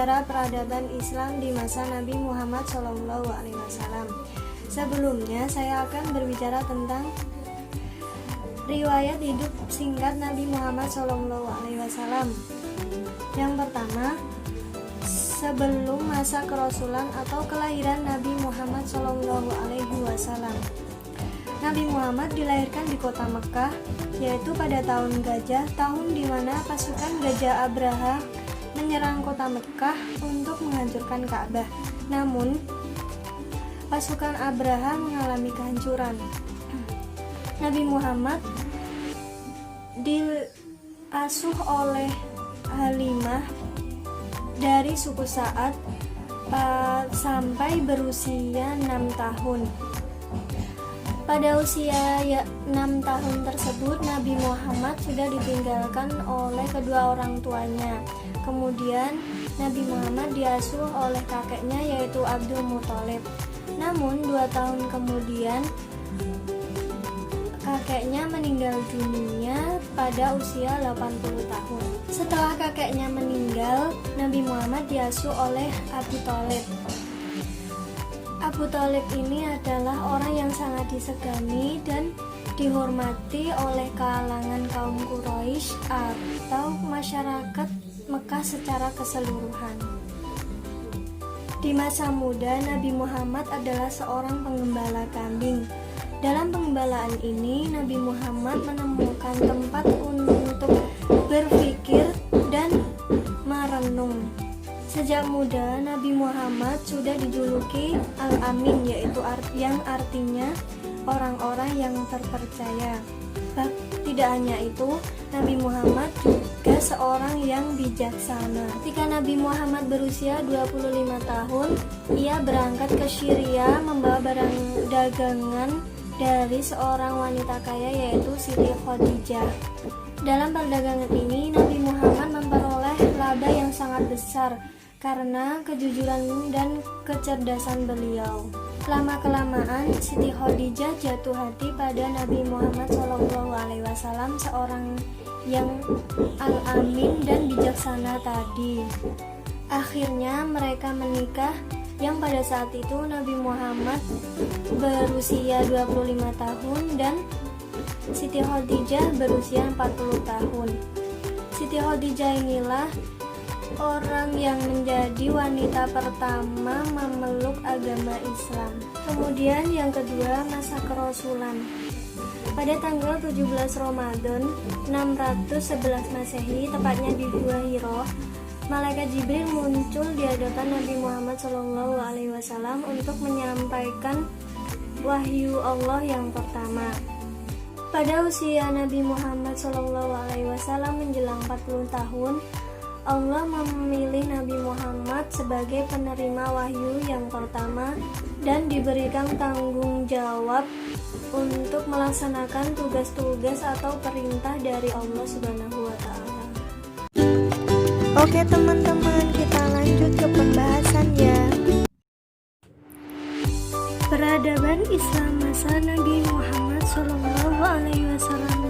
sejarah peradaban Islam di masa Nabi Muhammad SAW. Sebelumnya, saya akan berbicara tentang riwayat hidup singkat Nabi Muhammad SAW. Yang pertama, sebelum masa kerasulan atau kelahiran Nabi Muhammad SAW. Nabi Muhammad dilahirkan di kota Mekah, yaitu pada tahun Gajah, tahun di mana pasukan Gajah Abraha menyerang kota Mekah untuk menghancurkan Ka'bah. Namun, pasukan Abraha mengalami kehancuran. Nabi Muhammad diasuh oleh Halimah dari suku Sa'ad sampai berusia 6 tahun. Pada usia 6 tahun tersebut, Nabi Muhammad sudah ditinggalkan oleh kedua orang tuanya. Kemudian, Nabi Muhammad diasuh oleh kakeknya, yaitu Abdul Muthalib. Namun, 2 tahun kemudian, kakeknya meninggal dunia pada usia 80 tahun. Setelah kakeknya meninggal, Nabi Muhammad diasuh oleh Abu Thalib. Abu Thalib ini adalah orang yang sangat disegani dan dihormati oleh kalangan kaum Quraisy atau masyarakat Mekah secara keseluruhan. Di masa muda, Nabi Muhammad adalah seorang penggembala kambing. Dalam pengembalaan ini, Nabi Muhammad menemukan tempat untuk berpikir dan merenung. Sejak muda, Nabi Muhammad sudah dijuluki Al-Amin, yaitu yang artinya orang-orang yang terpercaya. Tidak hanya itu, Nabi Muhammad juga seorang yang bijaksana. Ketika Nabi Muhammad berusia 25 tahun, ia berangkat ke Syria membawa barang dagangan dari seorang wanita kaya, yaitu Siti Khadijah. Dalam perdagangan ini, Nabi Muhammad memperoleh laba yang sangat besar karena kejujuran dan kecerdasan beliau. Lama-kelamaan, Siti Khadijah jatuh hati pada Nabi Muhammad SAW, seorang yang al-amin dan bijaksana tadi. Akhirnya mereka menikah, yang pada saat itu Nabi Muhammad berusia 25 tahun dan Siti Khadijah berusia 40 tahun. Siti Khadijah inilah orang yang menjadi wanita pertama memeluk agama Islam. Kemudian yang kedua, masa kerasulan. Pada tanggal 17 Ramadan 611 Masehi, tepatnya di Gua Hiro, Malaikat Jibril muncul di hadapan Nabi Muhammad SAW untuk menyampaikan wahyu Allah yang pertama. Pada usia Nabi Muhammad SAW menjelang 40 tahun, Allah memilih Nabi Muhammad sebagai penerima wahyu yang pertama dan diberikan tanggung jawab untuk melaksanakan tugas-tugas atau perintah dari Allah Subhanahu wa Ta'ala. Oke teman-teman, kita lanjut ke pembahasannya. Peradaban Islam masa Nabi Muhammad SAW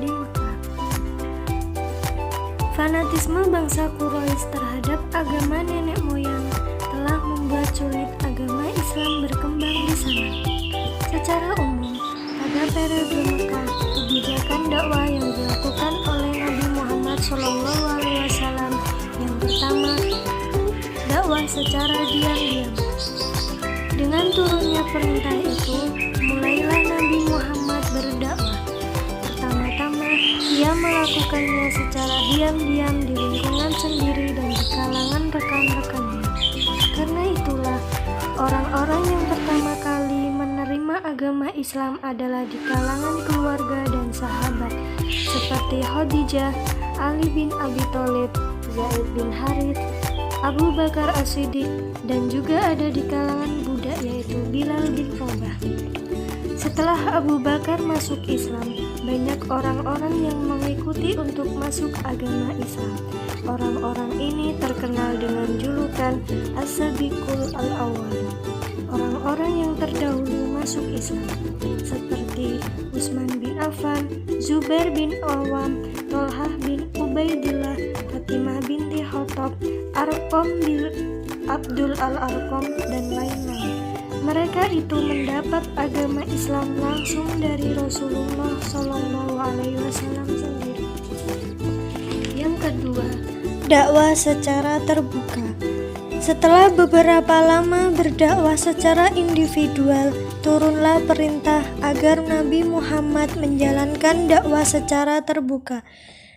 di Mekah. Fanatisme bangsa Quraisy terhadap agama nenek moyang telah membuat sulit agama Islam berkembang di sana. Secara umum, pada periode Mekah, kebijakan dakwah yang dilakukan oleh Nabi Muhammad SAW yang pertama, dakwah secara diam-diam. Dengan turunnya perintah itu, mulailah Nabi Muhammad berdakwah. Pertama-tama, ia melakukannya secara diam-diam di lingkungan sendiri dan di kalangan rekan-rekannya. Karena itulah, orang-orang yang pertama kali menerima agama Islam adalah di kalangan keluarga dan sahabat, seperti Khadijah, Ali bin Abi Thalib, Zaid bin Harith, Abu Bakar As-Siddiq, dan juga ada di kalangan budak, yaitu Bilal bin Rabah. Setelah Abu Bakar masuk Islam, banyak orang-orang yang mengikuti untuk masuk agama Islam. Orang-orang ini terkenal dengan julukan As-Sabiqul Al-Awwal, orang-orang yang terdahulu masuk Islam, seperti Utsman bin Affan, Zubair bin Awam, Thalhah bin Ubaidillah, Fatimah binti Khattab, Arqam bin Abdul Al-Arqam, dan lain-lain. Mereka itu mendapat agama Islam langsung dari Rasulullah SAW sendiri. Yang kedua, dakwah secara terbuka. Setelah beberapa lama berdakwah secara individual, turunlah perintah agar Nabi Muhammad menjalankan dakwah secara terbuka.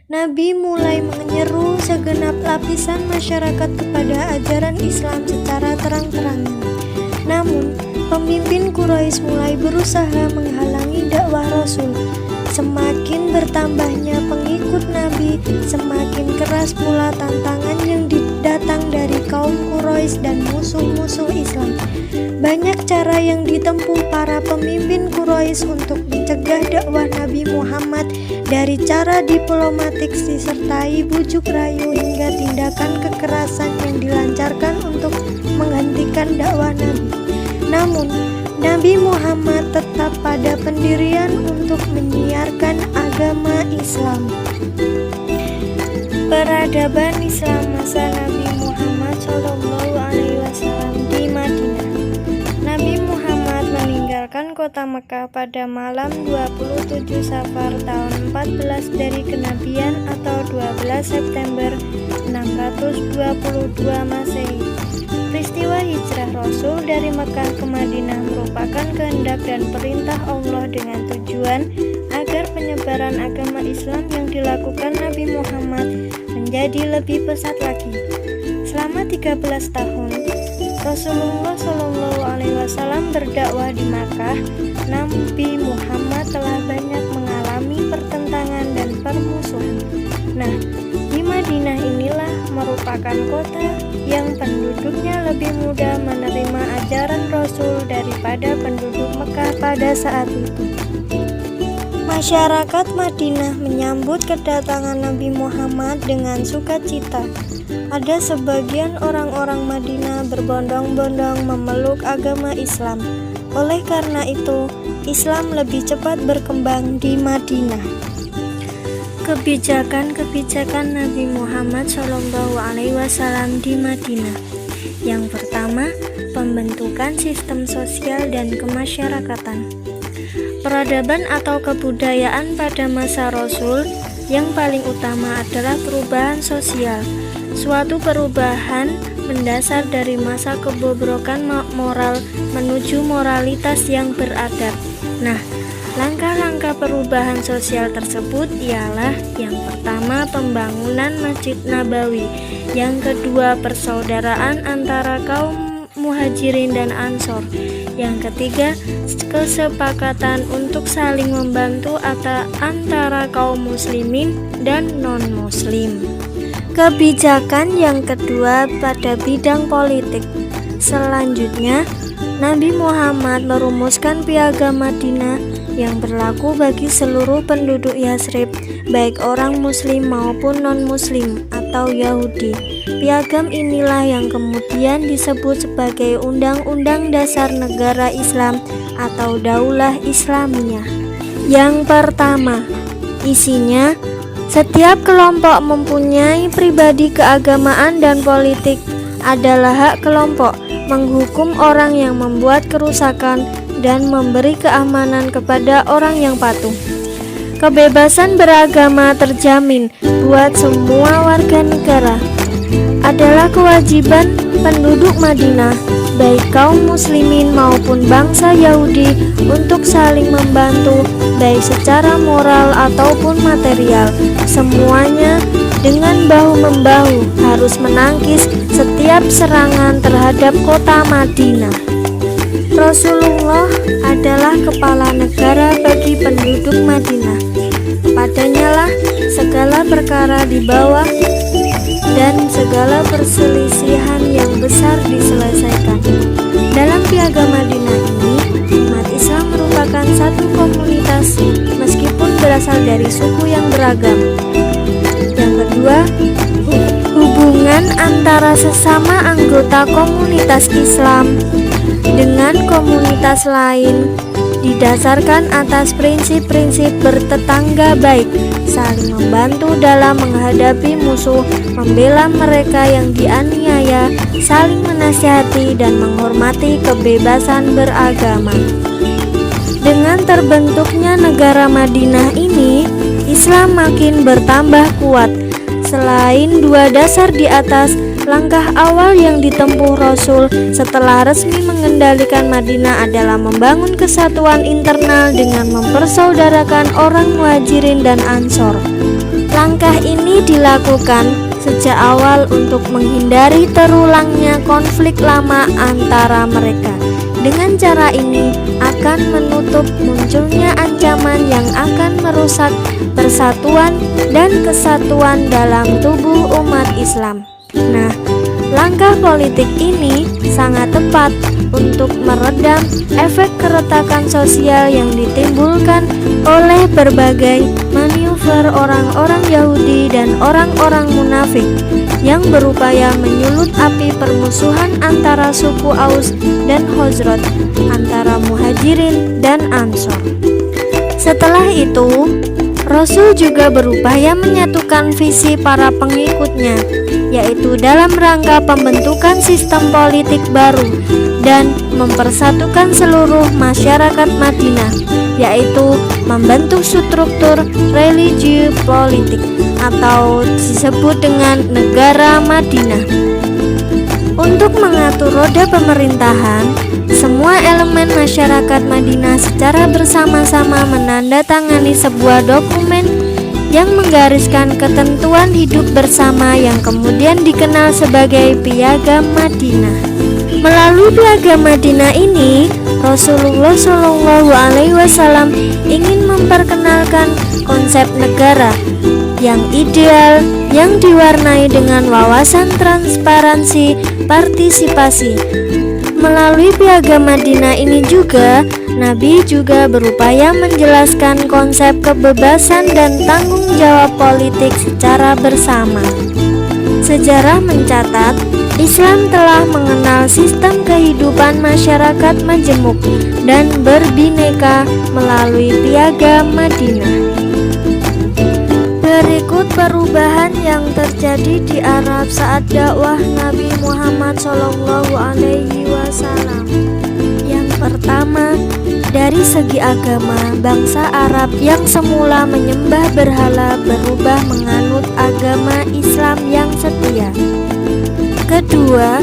Nabi mulai menyeru segenap lapisan masyarakat kepada ajaran Islam secara terang-terangan. Namun, pemimpin Quraisy mulai berusaha menghalangi dakwah Rasul. Semakin bertambahnya pengikut Nabi, semakin keras pula tantangan yang datang dari kaum Quraisy dan musuh-musuh Islam. Banyak cara yang ditempuh para pemimpin Quraisy untuk mencegah dakwah Nabi Muhammad, dari cara diplomatik disertai bujuk rayu hingga tindakan kekerasan yang dilancarkan untuk menghentikan dakwah Nabi. Namun, Nabi Muhammad tetap pada pendirian untuk menyiarkan agama Islam. Peradaban Islam masa Nabi Muhammad SAW di Madinah. Nabi Muhammad meninggalkan kota Mekah pada malam 27 Safar tahun 14 dari kenabian atau 12 September 622 Masehi. Peristiwa hijrah Rasul dari Mekah ke Madinah merupakan kehendak dan perintah Allah dengan tujuan agar penyebaran agama Islam yang dilakukan Nabi Muhammad menjadi lebih pesat lagi. Selama 13 tahun, Rasulullah SAW berdakwah di Makkah. Nabi Muhammad telah banyak mengalami pertentangan dan permusuhan. Nah, di Madinah inilah merupakan kota yang penduduknya lebih mudah menerima ajaran Rasul daripada penduduk Mekah pada saat itu. Masyarakat Madinah menyambut kedatangan Nabi Muhammad dengan sukacita. Ada sebagian orang-orang Madinah berbondong-bondong memeluk agama Islam. Oleh karena itu, Islam lebih cepat berkembang di Madinah. Kebijakan-kebijakan Nabi Muhammad SAW di Madinah. Yang pertama, pembentukan sistem sosial dan kemasyarakatan. Peradaban atau kebudayaan pada masa Rasul yang paling utama adalah perubahan sosial. Suatu perubahan mendasar dari masa kebobrokan moral menuju moralitas yang beradab. Nah, langkah-langkah perubahan sosial tersebut ialah yang pertama pembangunan Masjid Nabawi, yang kedua persaudaraan antara kaum Muhajirin dan Ansor, yang ketiga kesepakatan untuk saling membantu antara kaum muslimin dan non-muslim. Kebijakan yang kedua pada bidang politik. Selanjutnya, Nabi Muhammad merumuskan Piagam Madinah yang berlaku bagi seluruh penduduk Yasrib, baik orang muslim maupun non-muslim atau Yahudi. Piagam inilah yang kemudian disebut sebagai Undang-Undang Dasar Negara Islam atau Daulah Islamiyah. Yang pertama, isinya, setiap kelompok mempunyai pribadi keagamaan dan politik. Adalah hak kelompok menghukum orang yang membuat kerusakan dan memberi keamanan kepada orang yang patuh. Kebebasan beragama terjamin buat semua warga negara. Adalah kewajiban penduduk Madinah, baik kaum muslimin maupun bangsa Yahudi, untuk saling membantu, baik secara moral ataupun material. Semuanya dengan bahu-membahu harus menangkis setiap serangan terhadap kota Madinah. Rasulullah adalah kepala negara bagi penduduk Madinah. Padanya lah segala perkara dibawa dan segala perselisihan yang besar diselesaikan. Dalam Piagam Madinah ini, umat Islam merupakan satu komunitas meskipun berasal dari suku yang beragam. Yang kedua, hubungan antara sesama anggota komunitas Islam dengan komunitas lain didasarkan atas prinsip-prinsip bertetangga baik, saling membantu dalam menghadapi musuh, membela mereka yang dianiaya, saling menasihati dan menghormati kebebasan beragama. Dengan terbentuknya negara Madinah ini, Islam makin bertambah kuat. Selain dua dasar di atas, langkah awal yang ditempuh Rasul setelah resmi mengendalikan Madinah adalah membangun kesatuan internal dengan mempersaudarakan orang Muhajirin dan Ansor. Langkah ini dilakukan sejak awal untuk menghindari terulangnya konflik lama antara mereka. Dengan cara ini akan menutup munculnya ancaman yang akan merusak persatuan dan kesatuan dalam tubuh umat Islam. Nah, langkah politik ini sangat tepat untuk meredam efek keretakan sosial yang ditimbulkan oleh berbagai manuver orang-orang Yahudi dan orang-orang munafik yang berupaya menyulut api permusuhan antara suku Aus dan Khazraj, antara Muhajirin dan Ansor. Setelah itu, Rasul juga berupaya menyatukan visi para pengikutnya, yaitu dalam rangka pembentukan sistem politik baru dan mempersatukan seluruh masyarakat Madinah, yaitu membentuk struktur religi politik atau disebut dengan negara Madinah. Untuk mengatur roda pemerintahan, semua elemen masyarakat Madinah secara bersama-sama menandatangani sebuah dokumen yang menggariskan ketentuan hidup bersama yang kemudian dikenal sebagai Piagam Madinah. Melalui Piagam Madinah ini, Rasulullah SAW ingin memperkenalkan konsep negara yang ideal yang diwarnai dengan wawasan transparansi partisipasi. Melalui Piagam Madinah ini juga, Nabi juga berupaya menjelaskan konsep kebebasan dan tanggung jawab politik secara bersama. Sejarah mencatat, Islam telah mengenal sistem kehidupan masyarakat majemuk dan berbineka melalui Piagam Madinah. Berikut perubahan yang terjadi di Arab saat dakwah Nabi Muhammad SAW. Yang pertama, dari segi agama, bangsa Arab yang semula menyembah berhala berubah menganut agama Islam yang setia. Kedua,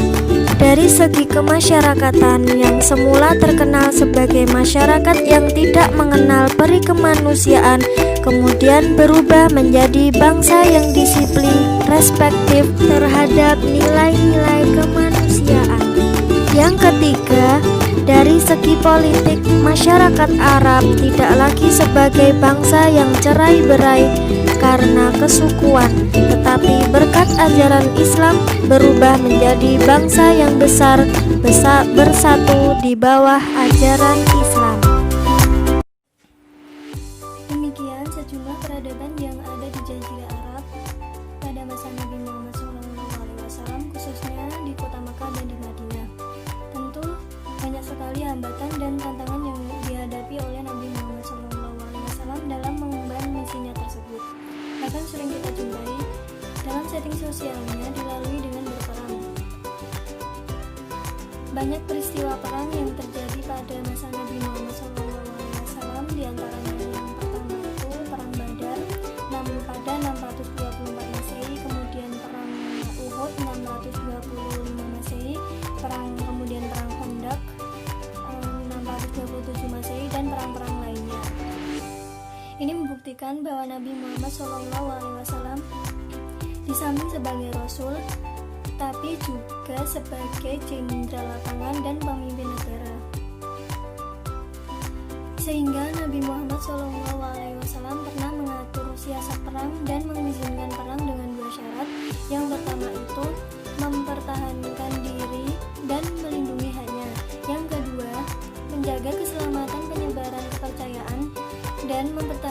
dari segi kemasyarakatan yang semula terkenal sebagai masyarakat yang tidak mengenal peri kemanusiaan, kemudian berubah menjadi bangsa yang disiplin, respektif terhadap nilai-nilai kemanusiaan. Yang ketiga, dari segi politik, masyarakat Arab tidak lagi sebagai bangsa yang cerai-berai karena kesukuan, tetapi berkat ajaran Islam berubah menjadi bangsa yang besar bersatu di bawah ajaran Islam. Demikian sejumlah peradaban yang ada di Jazirah Arab pada masa Nabi Muhammad SAW, khususnya di kota Makkah dan di Madinah. Tentu banyak sekali hambatan dan tantangan yang dihadapi oleh Nabi Muhammad SAW dalam mengemban misinya tersebut. Bahkan sering kita jumpai dalam setting sosialnya dilalui dengan berperang. Banyak peristiwa perang yang terjadi pada masa Nabi Muhammad SAW, diantaranya yang pertama itu perang Badar pada 624 Masehi, kemudian perang Uhud 625 Masehi, kemudian perang Khandaq 627 Masehi, dan perang-perang lainnya. Ini membuktikan bahwa Nabi Muhammad SAW di samping sebagai Rasul, tapi juga sebagai jenderal lapangan dan pemimpin negara. Sehingga Nabi Muhammad SAW pernah mengatur siasat perang dan mengizinkan perang dengan dua syarat. Yang pertama itu mempertahankan diri dan melindungi haknya. Yang kedua, menjaga keselamatan penyebaran kepercayaan dan mempertahankan